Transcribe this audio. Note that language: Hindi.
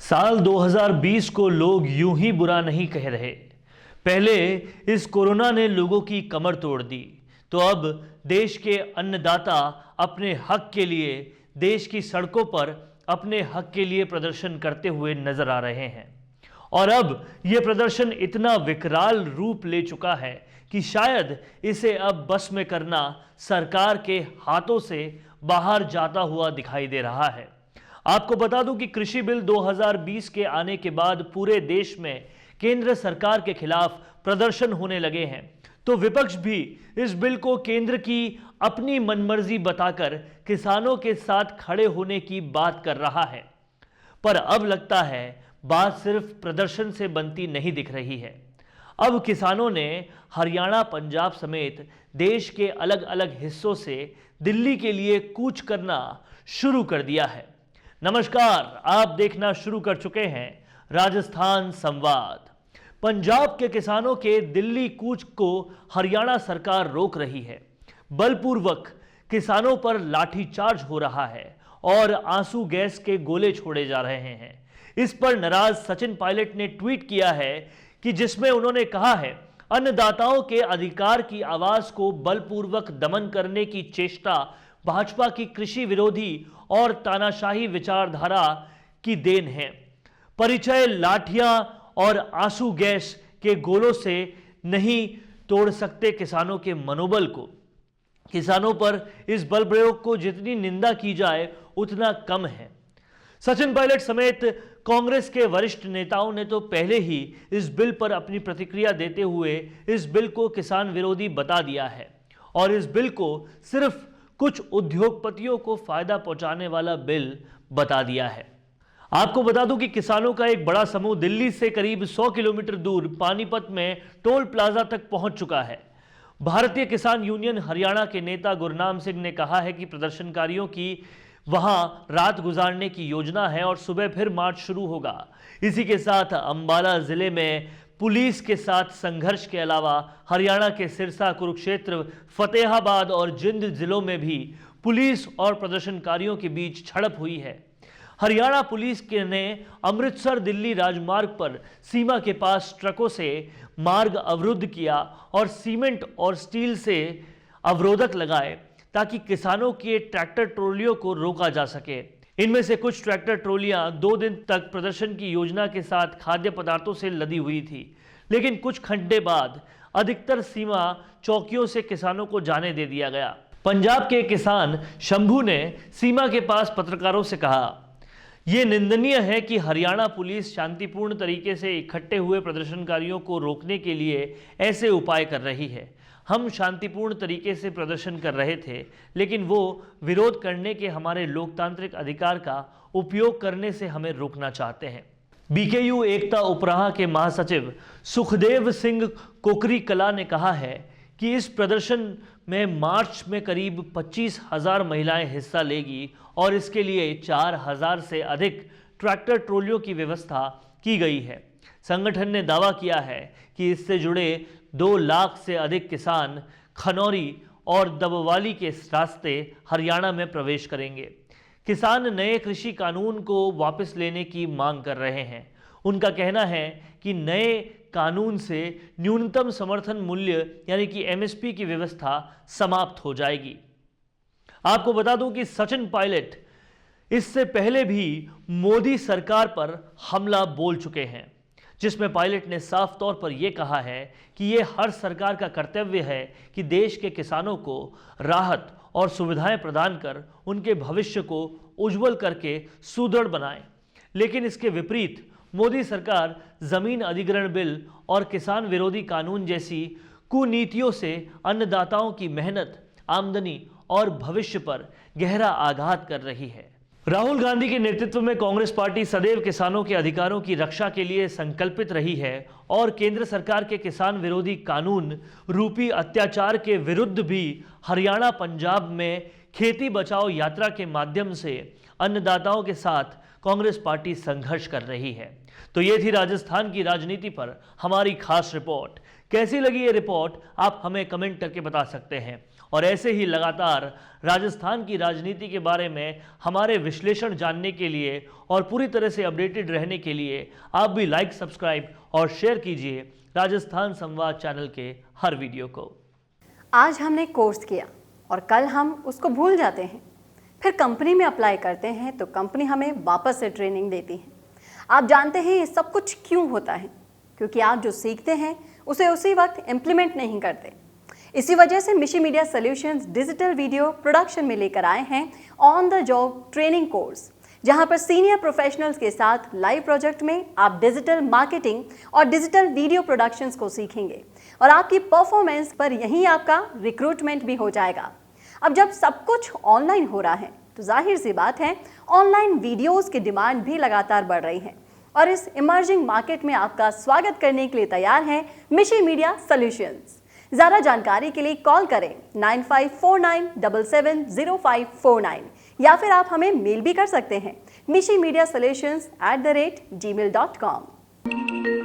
साल 2020 को लोग यूं ही बुरा नहीं कह रहे। पहले इस कोरोना ने लोगों की कमर तोड़ दी, तो अब देश के अन्नदाता अपने हक के लिए देश की सड़कों पर अपने हक के लिए प्रदर्शन करते हुए नजर आ रहे हैं। और अब यह प्रदर्शन इतना विकराल रूप ले चुका है कि शायद इसे अब बस में करना सरकार के हाथों से बाहर जाता हुआ दिखाई दे रहा है। आपको बता दूं कि कृषि बिल 2020 के आने के बाद पूरे देश में केंद्र सरकार के खिलाफ प्रदर्शन होने लगे हैं, तो विपक्ष भी इस बिल को केंद्र की अपनी मनमर्जी बताकर किसानों के साथ खड़े होने की बात कर रहा है। पर अब लगता है बात सिर्फ प्रदर्शन से बनती नहीं दिख रही है। अब किसानों ने हरियाणा, पंजाब समेत देश के अलग अलग हिस्सों से दिल्ली के लिए कूच करना शुरू कर दिया है। नमस्कार, आप देखना शुरू कर चुके हैं राजस्थान संवाद। पंजाब के किसानों के दिल्ली कूच को हरियाणा सरकार रोक रही है। बलपूर्वक किसानों पर लाठीचार्ज हो रहा है और आंसू गैस के गोले छोड़े जा रहे हैं। इस पर नाराज सचिन पायलट ने ट्वीट किया है कि जिसमें उन्होंने कहा है, अन्नदाताओं के अधिकार की आवाज को बलपूर्वक दमन करने की चेष्टा भाजपा की कृषि विरोधी और तानाशाही विचारधारा की देन है। परिचय लाठियां और आंसू गैस के गोलों से नहीं तोड़ सकते किसानों के मनोबल को। किसानों पर इस बल प्रयोग को जितनी निंदा की जाए उतना कम है। सचिन पायलट समेत कांग्रेस के वरिष्ठ नेताओं ने तो पहले ही इस बिल पर अपनी प्रतिक्रिया देते हुए इस बिल को किसान विरोधी बता दिया है और इस बिल को सिर्फ कुछ उद्योगपतियों को फायदा पहुंचाने वाला बिल बता दिया है। आपको बता दूं कि किसानों का एक बड़ा समूह दिल्ली से करीब 100 किलोमीटर दूर पानीपत में टोल प्लाजा तक पहुंच चुका है। भारतीय किसान यूनियन हरियाणा के नेता गुरनाम सिंह ने कहा है कि प्रदर्शनकारियों की वहां रात गुजारने की योजना है और सुबह फिर मार्च शुरू होगा। इसी के साथ अंबाला जिले में पुलिस के साथ संघर्ष के अलावा हरियाणा के सिरसा, कुरुक्षेत्र, फतेहाबाद और जिंद जिलों में भी पुलिस और प्रदर्शनकारियों के बीच झड़प हुई है। हरियाणा पुलिस ने अमृतसर दिल्ली राजमार्ग पर सीमा के पास ट्रकों से मार्ग अवरुद्ध किया और सीमेंट और स्टील से अवरोधक लगाए ताकि किसानों के ट्रैक्टर ट्रॉलियों को रोका जा सके। इनमें से कुछ ट्रैक्टर ट्रॉलियां 2 दिन तक प्रदर्शन की योजना के साथ खाद्य पदार्थों से लदी हुई थी, लेकिन कुछ घंटे बाद अधिकतर सीमा चौकियों से किसानों को जाने दे दिया गया। पंजाब के किसान शंभू ने सीमा के पास पत्रकारों से कहा, यह निंदनीय है कि हरियाणा पुलिस शांतिपूर्ण तरीके से इकट्ठे हुए प्रदर्शनकारियों को रोकने के लिए ऐसे उपाय कर रही है। हम शांतिपूर्ण तरीके से प्रदर्शन कर रहे थे, लेकिन वो विरोध करने के हमारे लोकतांत्रिक अधिकार का उपयोग करने से हमें रोकना चाहते हैं। बीकेयू एकता उपराहा के महासचिव सुखदेव सिंह कोकरी कला ने कहा है कि इस प्रदर्शन में मार्च में करीब 25,000 महिलाएं हिस्सा लेगी और इसके लिए 4,000 से अधिक ट्रैक्टर ट्रॉलियों की व्यवस्था की गई है। संगठन ने दावा किया है कि इससे जुड़े 2 लाख से अधिक किसान खनौरी और दबवाली के रास्ते हरियाणा में प्रवेश करेंगे। किसान नए कृषि कानून को वापस लेने की मांग कर रहे हैं। उनका कहना है कि नए कानून से न्यूनतम समर्थन मूल्य यानी कि एमएसपी की व्यवस्था समाप्त हो जाएगी। आपको बता दूं कि सचिन पायलट इससे पहले भी मोदी सरकार पर हमला बोल चुके हैं, जिसमें पायलट ने साफ तौर पर यह कहा है कि यह हर सरकार का कर्तव्य है कि देश के किसानों को राहत और सुविधाएं प्रदान कर उनके भविष्य को उज्जवल करके सुदृढ़ बनाए। लेकिन इसके विपरीत मोदी सरकार जमीन अधिग्रहण बिल और किसान विरोधी कानून जैसी कुनीतियों से अन्नदाताओं की मेहनत, आमदनी और भविष्य पर गहरा आघात कर रही है। राहुल गांधी के नेतृत्व में कांग्रेस पार्टी सदैव किसानों के अधिकारों की रक्षा के लिए संकल्पित रही है और केंद्र सरकार के किसान विरोधी कानून रूपी अत्याचार के विरुद्ध भी हरियाणा, पंजाब में खेती बचाओ यात्रा के माध्यम से अन्नदाताओं के साथ कांग्रेस पार्टी संघर्ष कर रही है। तो ये थी राजस्थान की राजनीति पर हमारी खास रिपोर्ट। कैसी लगी ये रिपोर्ट आप हमें कमेंट करके बता सकते हैं और ऐसे ही लगातार राजस्थान की राजनीति के बारे में हमारे विश्लेषण जानने के लिए और पूरी तरह से अपडेटेड रहने के लिए आप भी लाइक, सब्सक्राइब और शेयर कीजिए राजस्थान संवाद चैनल के हर वीडियो को। आज हमने कोर्स किया और कल हम उसको भूल जाते हैं, फिर कंपनी में अप्लाई करते हैं तो कंपनी हमें वापस से ट्रेनिंग देती है। आप जानते हैं ये सब कुछ क्यों होता है? क्योंकि आप जो सीखते हैं उसे उसी वक्त इम्प्लीमेंट नहीं करते। इसी वजह से मिशी media solutions digital video production में लेकर आए हैं on the job training course, जहां पर सीनियर प्रोफेशनल्स के साथ लाइव प्रोजेक्ट में आप डिजिटल मार्केटिंग और डिजिटल वीडियो प्रोडक्शंस को सीखेंगे और आपकी परफॉर्मेंस पर यहीं आपका रिक्रूटमेंट भी हो जाएगा। अब जब सब कुछ ऑनलाइन हो रहा है तो जाहिर सी बात है ऑनलाइन वीडियोस की डिमांड भी लगातार बढ़ रही है और इस इमर्जिंग मार्केट में आपका स्वागत करने के लिए तैयार है मिशी मीडिया सॉल्यूशंस। ज़्यादा जानकारी के लिए कॉल करें 9549770549 या फिर आप हमें मेल भी कर सकते हैं mishimedia solutions@gmail.com।